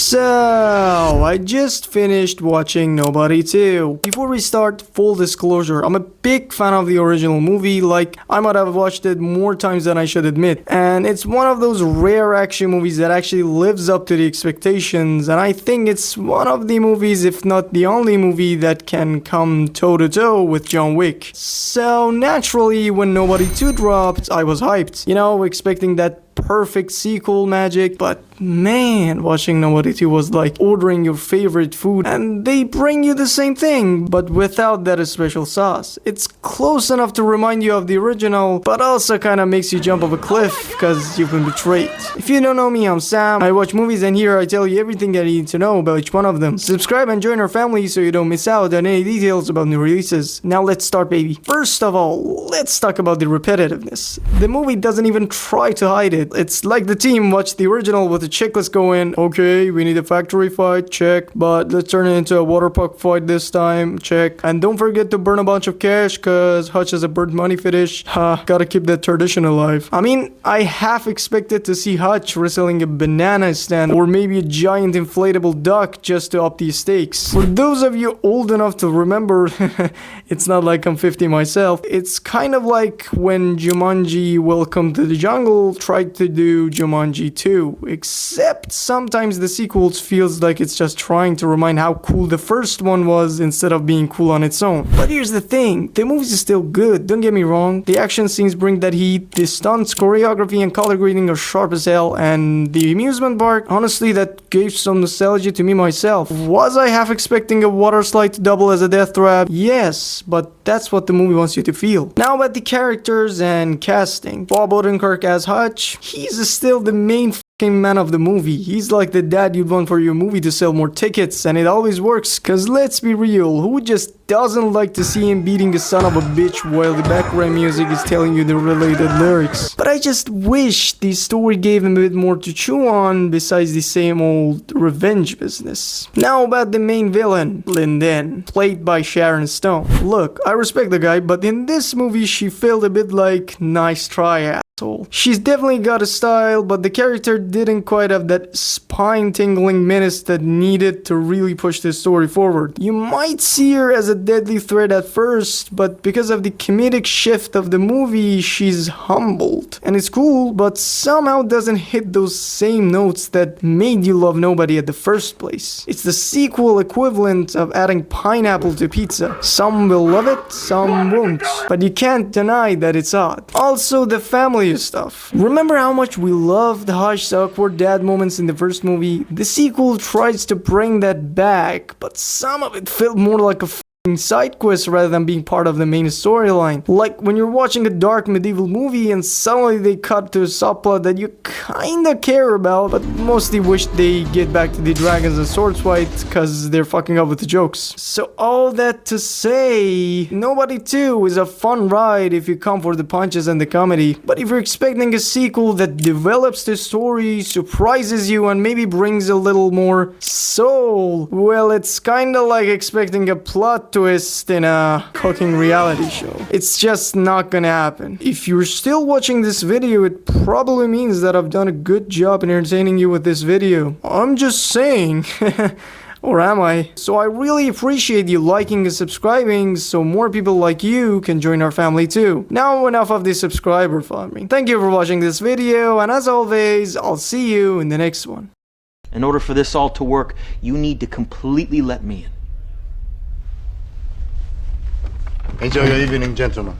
So, I just finished watching Nobody 2. Before we start, full disclosure, I'm a big fan of the original movie, like I might have watched it more times than I should admit, and it's one of those rare action movies that actually lives up to the expectations, and I think it's one of the movies, if not the only movie, that can come toe-to-toe with John Wick. So naturally, when Nobody 2 dropped, I was hyped, you know, expecting that perfect sequel magic, but man, watching Nobody 2 was like ordering your favorite food and they bring you the same thing, but without that special sauce. It's close enough to remind you of the original, but also kind of makes you jump off a cliff because you've been betrayed. If you don't know me, I'm Sam. I watch movies and here I tell you everything that you need to know about each one of them. Subscribe and join our family so you don't miss out on any details about new releases. Now let's start, baby. First of all, let's talk about the repetitiveness. The movie doesn't even try to hide it. It's like the team watched the original with a checklist going, okay, we need a factory fight, check, but let's turn it into a water park fight this time, check, and don't forget to burn a bunch of cash cause Hutch has a burnt money fetish. Ha, gotta keep that tradition alive. I mean, I half expected to see Hutch wrestling a banana stand or maybe a giant inflatable duck just to up the stakes. For those of you old enough to remember, it's not like I'm 50 myself, it's kind of like when Jumanji Welcome to the Jungle tried to do Jumanji 2, except sometimes the sequels feels like it's just trying to remind how cool the first one was instead of being cool on its own. But here's the thing, the movies is still good, don't get me wrong, the action scenes bring that heat, the stunts, choreography and color grading are sharp as hell, and the amusement park, honestly that gave some nostalgia to me myself. Was I half expecting a water slide to double as a death trap? Yes, but that's what the movie wants you to feel. Now about the characters and casting. Bob Odenkirk as Hutch, he's still the main man of the movie. He's like the dad you'd want for your movie to sell more tickets, and it always works, cause let's be real, who just doesn't like to see him beating the son of a bitch while the background music is telling you the related lyrics? But I just wish the story gave him a bit more to chew on besides the same old revenge business. Now about the main villain, Linden, played by Sharon Stone. Look, I respect the guy, but in this movie she felt a bit like nice try asshole. She's definitely got a style, but the character didn't quite have that spine-tingling menace that needed to really push the story forward. You might see her as a deadly threat at first, but because of the comedic shift of the movie, she's humbled. And it's cool, but somehow doesn't hit those same notes that made you love Nobody at the first place. It's the sequel equivalent of adding pineapple to pizza. Some will love it, some won't. But you can't deny that it's odd. Also, the family stuff. Remember how much we loved Hush's awkward dad moments in the first movie? The sequel tries to bring that back, but some of it felt more like a side quest rather than being part of the main storyline. Like when you're watching a dark medieval movie and suddenly they cut to a subplot that you kinda care about, but mostly wish they get back to the dragons and swords fight cause they're fucking up with the jokes. So all that to say, Nobody 2 is a fun ride if you come for the punches and the comedy, but if you're expecting a sequel that develops the story, surprises you and maybe brings a little more soul, well, it's kinda like expecting a plot twist in a cooking reality show. It's just not gonna happen. If you're still watching this video, it probably means that I've done a good job in entertaining you with this video. I'm just saying. Or am I? So I really appreciate you liking and subscribing so more people like you can join our family too. Now enough of the subscriber farming. Thank you for watching this video, and as always, I'll see you in the next one. In order for this all to work, you need to completely let me in. Enjoy your evening, gentlemen.